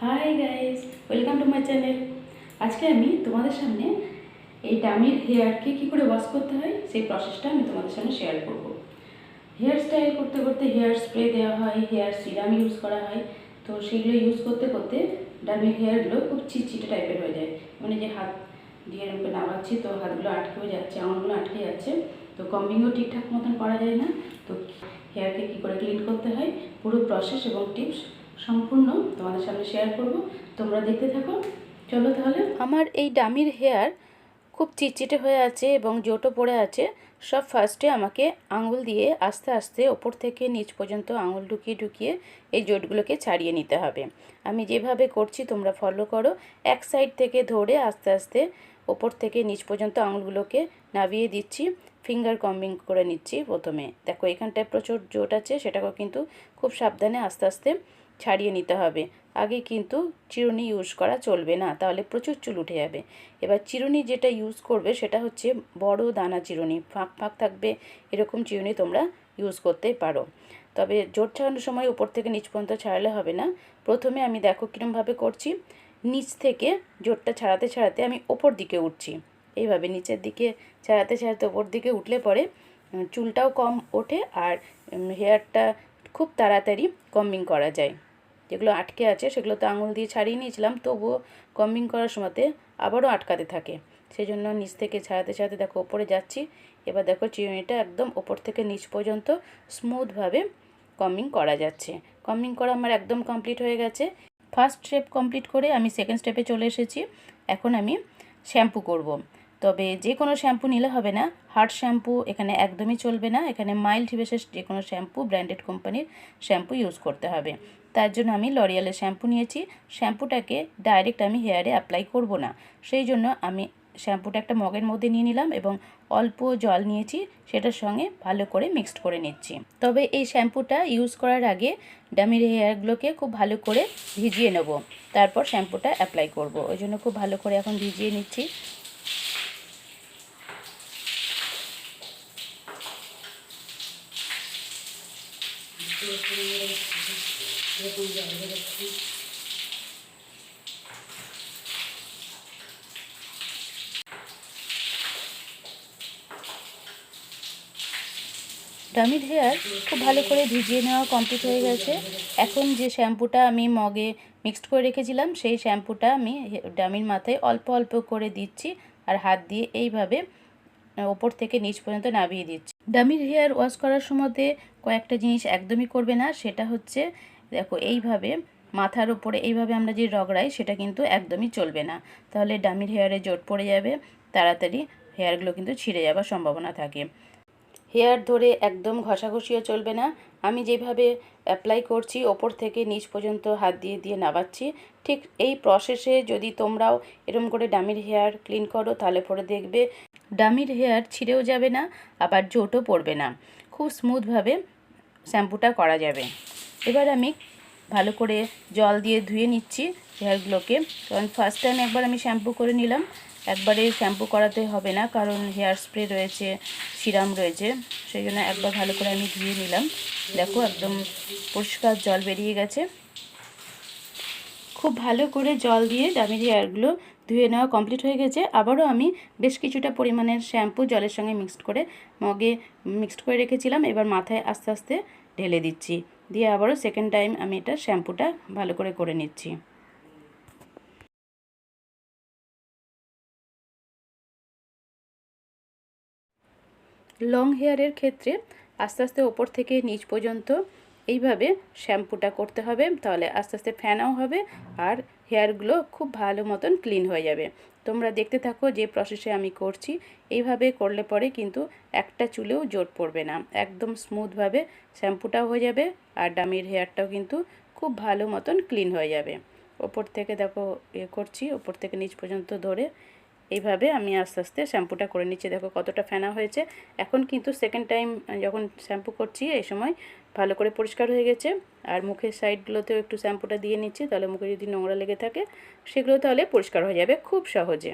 Hi guys, welcome to my channel. আজকে আমি তোমাদের সামনে এই ডামির হেয়ারকে কী করে ওয়াশ করতে হয় সেই প্রসেসটা আমি তোমাদের সামনে শেয়ার করব। হেয়ার স্টাইল করতে করতে হেয়ার স্প্রে দেওয়া হয়, হেয়ার সিরাম ইউজ করা হয়। তো সেগুলো ইউজ করতে করতে ডামির হেয়ারগুলো খুব চিটচিটে টাইপের হয়ে যায়। মানে যে হাত দিয়ে উপরে নামাচ্ছি তো হাতগুলো আটকেও যাচ্ছে, আঙুলগুলো আটকে যাচ্ছে। তো কম্বিংও ঠিকঠাক মতন করা যায় না। তো হেয়ারকে কী করে ক্লিন করতে হয় পুরো প্রসেস এবং টিপস সম্পূর্ণ তোমাদের সামনে শেয়ার করব। তোমরা দেখতে থাকো। চলো তাহলে। আমার এই ডামির হেয়ার খুব চিটচিটে হয়ে আছে এবং জোটও পড়ে আছে। সব ফার্স্টে আমাকে আঙুল দিয়ে আস্তে আস্তে ওপর থেকে নিচ পর্যন্ত আঙুল ঢুকিয়ে ঢুকিয়ে এই জোটগুলোকে ছাড়িয়ে নিতে হবে। আমি যেভাবে করছি তোমরা ফলো করো। এক সাইড থেকে ধরে আস্তে আস্তে ওপর থেকে নিচ পর্যন্ত আঙুলগুলোকে নামিয়ে দিচ্ছি। ফিঙ্গার কম্বিং করে নিচ্ছি। প্রথমে দেখো এখানটায় প্রচুর জোট আছে, সেটাকেও কিন্তু খুব সাবধানে আস্তে আস্তে ছাড়িয়ে নিতে হবে। আগে কিন্তু চিরুনি ইউজ করা চলবে না, তাহলে প্রচুর চুল উঠে যাবে। এবার চিরুনি যেটা ইউজ করবে সেটা হচ্ছে বড় দানা চিরুনি, ফাঁক ফাঁক থাকবে এরকম চিরুনি তোমরা ইউজ করতে পারো। তবে জোট ছাড়ানোর সময় উপর থেকে নিচ পর্যন্ত ছাড়ালে হবে না। প্রথমে আমি দেখো কীরমভাবে করছি। নিচ থেকে জোটটা ছাড়াতে ছাড়াতে আমি ওপর দিকে উঠছি। এইভাবে নিচের দিকে ছাড়াতে ছাড়াতে ওপর দিকে উঠলে পরে চুলটাও কম ওঠে আর হেয়ারটা খুব তাড়াতাড়ি কম্বিং করা যায়। যেগুলো আটকে আছে সেগুলো তো আঙুল দিয়ে ছাড়িয়ে নিয়েছিলাম, তবুও কম্বিং করার সময়তে আবারও আটকাতে থাকে। সেই জন্য নিচ থেকে ছাড়াতে ছাড়াতে দেখো ওপরে যাচ্ছি। এবার দেখো চিরুনিটা একদম ওপর থেকে নিচ পর্যন্ত স্মুথভাবে কম্বিং করা যাচ্ছে। কম্বিং করা আমার একদম কমপ্লিট হয়ে গেছে। ফার্স্ট স্টেপ কমপ্লিট করে আমি সেকেন্ড স্টেপে চলে এসেছি। এখন আমি শ্যাম্পু করব। তবে যে কোনো শ্যাম্পু নিলে হবে না, হার্ড শ্যাম্পু এখানে একদমই চলবে না। এখানে মাইল্ড বিশেষ যে কোনো শ্যাম্পু, ব্র্যান্ডেড কোম্পানির শ্যাম্পু ইউজ করতে হবে। তার জন্য আমি লরিয়ালের শ্যাম্পু নিয়েছি। শ্যাম্পুটাকে ডাইরেক্ট আমি হেয়ারে অ্যাপ্লাই করব না, সেই জন্য আমি শ্যাম্পুটা একটা মগের মধ্যে নিয়ে নিলাম এবং অল্প জল নিয়েছি, সেটার সঙ্গে ভালো করে মিক্সড করে নিচ্ছি। তবে এই শ্যাম্পুটা ইউজ করার আগে ডামির হেয়ারগুলোকে খুব ভালো করে ভিজিয়ে নেব, তারপর শ্যাম্পুটা অ্যাপ্লাই করব। ওই জন্য খুব ভালো করে এখন ভিজিয়ে নিচ্ছি। ডামির হেয়ার খুব ভালো করে ভিজিয়ে নেওয়া কমপ্লিট হয়ে গেছে। এখন যে শ্যাম্পুটা আমি মগে মিক্সড করে রেখেছিলাম সেই শ্যাম্পুটা আমি ডামির মাথায় অল্প অল্প করে দিচ্ছি আর হাত দিয়ে এইভাবে ওপর থেকে নিচ পর্যন্ত নামিয়ে দিচ্ছি। ডামির হেয়ার ওয়াশ করার সময়তে কয়েকটা জিনিস একদমই করবে না, সেটা হচ্ছে দেখো এইভাবে মাথার উপরে এইভাবে আমরা যে রগড়াই সেটা কিন্তু একদমই চলবে না, তাহলে ডামির হেয়ারে জোট পড়ে যাবে, তাড়াতাড়ি হেয়ারগুলো কিন্তু ছিঁড়ে যাওয়ার সম্ভাবনা থাকে। হেয়ার ধরে একদম ঘষাঘষিও চলবে না। আমি যেভাবে অ্যাপ্লাই করছি ওপর থেকে নিচ পর্যন্ত হাত দিয়ে দিয়ে নামাচ্ছি, ঠিক এই প্রসেসে যদি তোমরাও এরকম করে ডামির হেয়ার ক্লিন করো তাহলে পরে দেখবে ডামির হেয়ার ছিঁড়েও যাবে না, আবার জোটও পড়বে না। খুব স্মুথভাবে শ্যাম্পুটা করা যাবে। এবার আমি ভালো করে জল দিয়ে ধুয়ে নিচ্ছি হেয়ারগুলোকে, কারণ ফার্স্ট টাইম একবার আমি শ্যাম্পু করে নিলাম, একবারে শ্যাম্পু করাতে হবে না, কারণ হেয়ার স্প্রে রয়েছে, সিরাম রয়েছে, সেই জন্য একবার ভালো করে আমি ধুয়ে নিলাম। দেখো একদম পরিষ্কার জল বেরিয়ে গেছে। খুব ভালো করে জল দিয়ে ডামির হেয়ারগুলো ধুয়ে নেওয়া কমপ্লিট হয়ে গেছে। আবারও আমি বেশ কিছুটা পরিমাণের শ্যাম্পু জলের সঙ্গে মিক্সড করে মগে মিক্সড করে রেখেছিলাম, এবার মাথায় আস্তে আস্তে ঢেলে দিচ্ছি, দিয়ে আবারও সেকেন্ড টাইম আমি এটা শ্যাম্পুটা ভালো করে করে নিচ্ছি। লং হেয়ারের ক্ষেত্রে আস্তে আস্তে ওপর থেকে নিচ পর্যন্ত এইভাবে শ্যাম্পুটা করতে হবে, তাহলে আস্তে আস্তে ফ্যানাও হবে আর হেয়ারগুলো খুব ভালো মতন ক্লিন হয়ে যাবে। তোমরা দেখতে থাকো যে প্রসেসে আমি করছি। এইভাবে করলে পরে কিন্তু একটা চুলেও জোট পড়বে না, একদম স্মুথভাবে শ্যাম্পুটাও হয়ে যাবে আর ডামির হেয়ারটাও কিন্তু খুব ভালো মতন ক্লিন হয়ে যাবে। ওপর থেকে দেখো করছি, ওপর থেকে নিচ পর্যন্ত ধরে এইভাবে আমি আস্তে আস্তে শ্যাম্পুটা করে নিচ্ছি। দেখো কতটা ফেনা হয়েছে। এখন কিন্তু সেকেন্ড টাইম যখন শ্যাম্পু করছি এই সময় ভালো করে পরিষ্কার হয়ে গেছে। আর মুখের সাইডগুলোতেও একটু শ্যাম্পুটা দিয়ে নিচ্ছি, তাহলে মুখে যদি নোংরা লেগে থাকে সেগুলো তাহলে পরিষ্কার হয়ে যাবে খুব সহজে।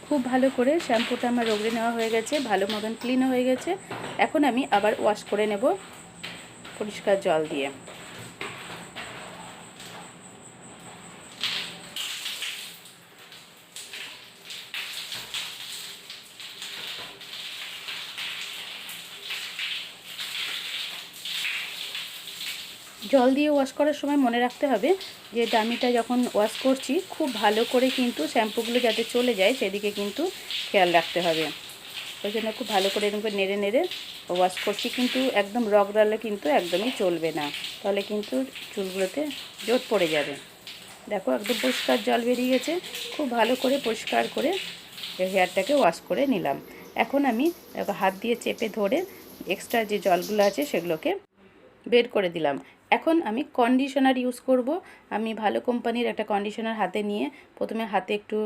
খুব ভালো করে শ্যাম্পুটা আমার রগড়ে নেওয়া হয়ে গেছে, ভালো মতন ক্লিন হয়ে গেছে। এখন আমি আবার ওয়াশ করে নেব পরিষ্কার জল দিয়ে। জল দিয়ে ওয়াশ করার সময় মনে রাখতে হবে যে ডামিটা যখন ওয়াশ করছি খুব ভালো করে কিন্তু শ্যাম্পুগুলো যাতে চলে যায় সেদিকে কিন্তু খেয়াল রাখতে হবে। ওই জন্য খুব ভালো করে এরকম করে নেড়ে নেড়ে ওয়াশ করছি, কিন্তু একদম রগড়ালে কিন্তু একদমই চলবে না, তাহলে কিন্তু চুলগুলোতে জট পড়ে যাবে। দেখো একদম পরিষ্কার জল বেরিয়ে গেছে। খুব ভালো করে পরিষ্কার করে হেয়ারটাকে ওয়াশ করে নিলাম। এখন আমি হাত দিয়ে চেপে ধরে এক্সট্রা যে জলগুলো আছে সেগুলোকে বের করে দিলাম। এখন আমি কন্ডিশনার ইউজ করব। আমি ভালো কোম্পানির একটা কন্ডিশনার হাতে নিয়ে প্রথমে হাতে একটু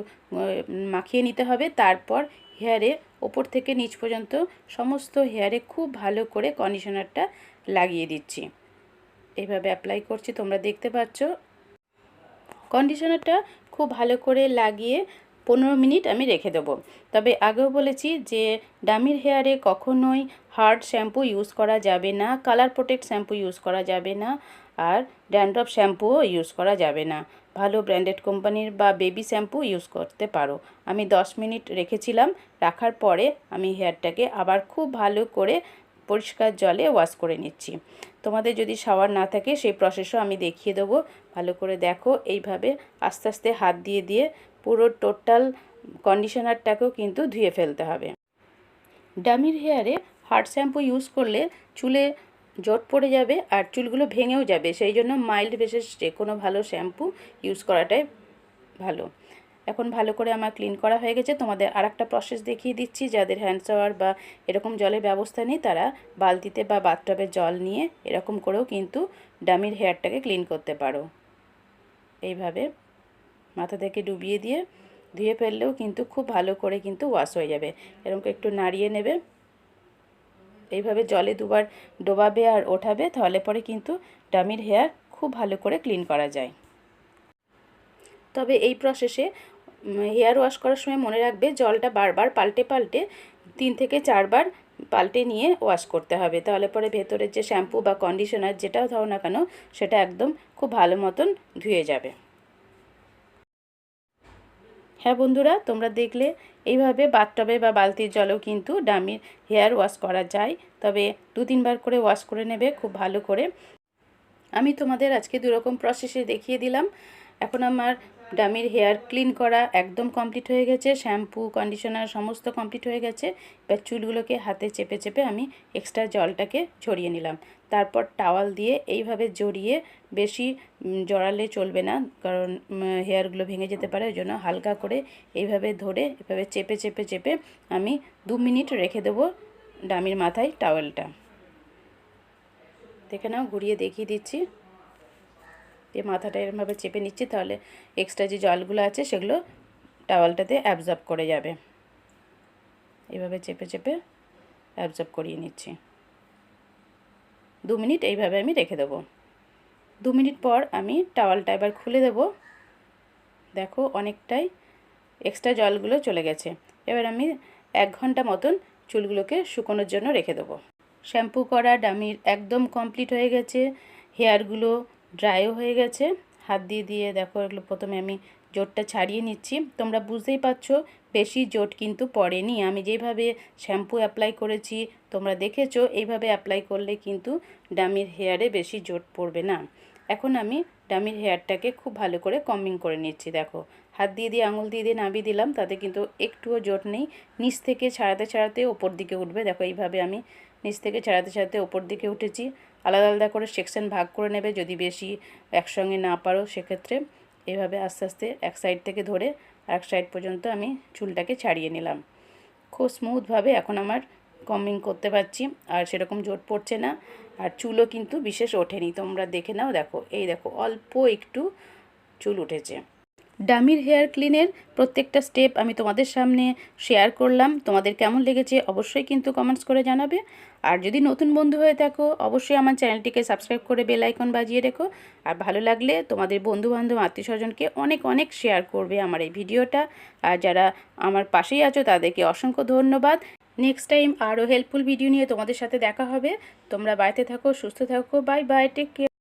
মাখিয়ে নিতে হবে, তারপর হেয়ারে ওপর থেকে নিচ পর্যন্ত সমস্ত হেয়ারে খুব ভালো করে কন্ডিশনারটা লাগিয়ে দিচ্ছি। এইভাবে অ্যাপ্লাই করছি, তোমরা দেখতে পাচ্ছ। কন্ডিশনারটা খুব ভালো করে লাগিয়ে 15 মিনিট আমি রেখে দেবো। তবে আগেও বলেছি যে ডামির হেয়ারে কখনোই হার্ড শ্যাম্পু ইউজ করা যাবে না, কালার প্রোটেক্ট শ্যাম্পু ইউজ করা যাবে না, আর ড্যান্ড্রফ শ্যাম্পুও ইউজ করা যাবে না। ভালো ব্র্যান্ডেড কোম্পানির বা বেবি শ্যাম্পু ইউজ করতে পারো। আমি 10 মিনিট রেখেছিলাম, রাখার পরে আমি হেয়ারটাকে আবার খুব ভালো করে পরিষ্কার জলে ওয়াশ করে নিচ্ছি। তোমাদের যদি শাওয়ার না থাকে সেই প্রসেসও আমি দেখিয়ে দেবো। ভালো করে দেখো, এইভাবে আস্তে আস্তে হাত দিয়ে দিয়ে পুরো টোটাল কন্ডিশনারটাকেও কিন্তু ধুয়ে ফেলতে হবে। ডামির হেয়ারে হার্ড শ্যাম্পু ইউজ করলে চুলে জট পড়ে যাবে আর চুলগুলো ভেঙেও যাবে, সেই জন্য মাইল্ড বেসেস যে কোনো ভালো শ্যাম্পু ইউজ করাটাই ভালো। এখন ভালো করে আমার ক্লিন করা হয়ে গেছে। তোমাদের আরেকটা প্রসেস দেখিয়ে দিচ্ছি। যাদের হ্যান্ড শাওয়ার বা এরকম জলের ব্যবস্থা নেই তারা বালতিতে বা বাথটবে জল নিয়ে এরকম করেও কিন্তু ডামির হেয়ারটাকে ক্লিন করতে পারো। এইভাবে মাথা থেকে ডুবিয়ে দিয়ে ধুয়ে ফেললেও কিন্তু খুব ভালো করে কিন্তু ওয়াশ হয়ে যাবে। এরকম একটু নাড়িয়ে নেবে, এইভাবে জলে দুবার ডোবাবে আর ওঠাবে, তাহলে পরে কিন্তু ডামির হেয়ার খুব ভালো করে ক্লিন করা যায়। তবে এই প্রসেসে হেয়ার ওয়াশ করার সময় মনে রাখবে জলটা বারবার পাল্টে পাল্টে 3 থেকে 4 বার পাল্টে নিয়ে ওয়াশ করতে হবে, তাহলে পরে ভেতরের যে শ্যাম্পু বা কন্ডিশনার যেটাও দাও না কেন সেটা একদম খুব ভালো মতন ধুয়ে যাবে। হ্যাঁ বন্ধুরা, তোমরা দেখলে এইভাবে বাথটবে বা বালতির জলেও কিন্তু ডামির হেয়ার ওয়াশ করা যায়। তবে 2-3 বার করে ওয়াশ করে নেবে খুব ভালো করে। আমি তোমাদের আজকে দুরকম প্রসেসে দেখিয়ে দিলাম। এখন আমার ডামির হেয়ার ক্লিন করা একদম কমপ্লিট হয়ে গেছে, শ্যাম্পু কন্ডিশনার সমস্ত কমপ্লিট হয়ে গেছে। এবার চুলগুলোকে হাতে চেপে চেপে আমি এক্সট্রা জলটাকে ঝরিয়ে নিলাম। তারপর টাওয়াল দিয়ে এইভাবে জড়িয়ে, বেশি জড়ালে চলবে না কারণ হেয়ারগুলো ভেঙে যেতে পারে, ওই জন্য হালকা করে এইভাবে ধরে এভাবে চেপে চেপে চেপে আমি 2 মিনিট রেখে দেবো ডামির মাথায় টাওয়েলটা। দেখে নাও, ঘুরিয়ে দেখিয়ে দিচ্ছি। দিয়ে মাথাটা এরমভাবে চেপে নিচ্ছি, তাহলে এক্সট্রা যে জলগুলো আছে সেগুলো টাওয়ালটাতে অ্যাবজর্ব করে যাবে। এইভাবে চেপে চেপে অ্যাবজর্ব করিয়ে নিচ্ছি। 2 মিনিট এইভাবে আমি রেখে দেবো। 2 মিনিট পর আমি টাওয়ালটা এবার খুলে দেব। দেখো অনেকটাই এক্সট্রা জলগুলো চলে গেছে। এবার আমি 1 ঘন্টা মতন চুলগুলোকে শুকোনোর জন্য রেখে দেবো। শ্যাম্পু করা ডামির একদম কমপ্লিট হয়ে গেছে, হেয়ারগুলো ড্রাইও হয়ে গেছে। হাত দিয়ে দিয়ে দেখো এগুলো প্রথমে আমি জোটটা ছাড়িয়ে নিচ্ছি। তোমরা বুঝতেই পারছো বেশি জোট কিন্তু পড়েনি। আমি যেভাবে শ্যাম্পু অ্যাপ্লাই করেছি তোমরা দেখেছো, এইভাবে অ্যাপ্লাই করলে কিন্তু ডামির হেয়ারে বেশি জোট পড়বে না। এখন আমি ডামির হেয়ারটাকে খুব ভালো করে কম্বিং করে নিচ্ছি। দেখো হাত দিয়ে দিয়ে আঙুল দিয়ে দিয়ে নামিয়ে দিলাম, তাতে কিন্তু একটুও জোট নেই। নিচ থেকে ছাড়াতে ছাড়াতে ওপর দিকে উঠবে। দেখো এইভাবে আমি নিচ থেকে ছাড়াতে ছাড়াতে ওপর দিকে উঠেছি। আলাদা আলাদা করে সেকশন ভাগ করে নেবে, যদি বেশি একসঙ্গে না পারো সেক্ষেত্রে। এভাবে আস্তে আস্তে এক সাইড থেকে ধরে আরেক সাইড পর্যন্ত আমি চুলটাকে ছাড়িয়ে নিলাম। খুব স্মুথভাবে এখন আমার কম্বিং করতে পারছি, আর সেরকম জোট পড়ছে না, আর চুলও কিন্তু বিশেষ ওঠেনি। তোমরা দেখে নাও, দেখো এই দেখো অল্প একটু চুল উঠেছে। ডামির হেয়ার ক্লিনের প্রত্যেকটা স্টেপ আমি তোমাদের সামনে শেয়ার করলাম। তোমাদের কেমন লেগেছে অবশ্যই কিন্তু কমেন্টস করে জানাবে। আর যদি নতুন বন্ধু হয়ে থাকো অবশ্যই আমার চ্যানেলটিকে সাবস্ক্রাইব করে বেল আইকন বাজিয়ে রেখো। আর ভালো লাগলে তোমাদের বন্ধুবান্ধব আত্মীয়স্বজনকে অনেক অনেক শেয়ার করবে আমার এই ভিডিওটা। আর যারা আমার পাশেই আছো তাদেরকে অসংখ্য ধন্যবাদ। নেক্সট টাইম আরও হেল্পফুল ভিডিও নিয়ে তোমাদের সাথে দেখা হবে। তোমরা বাড়িতে থাকো, সুস্থ থাকো। Bye bye, take care.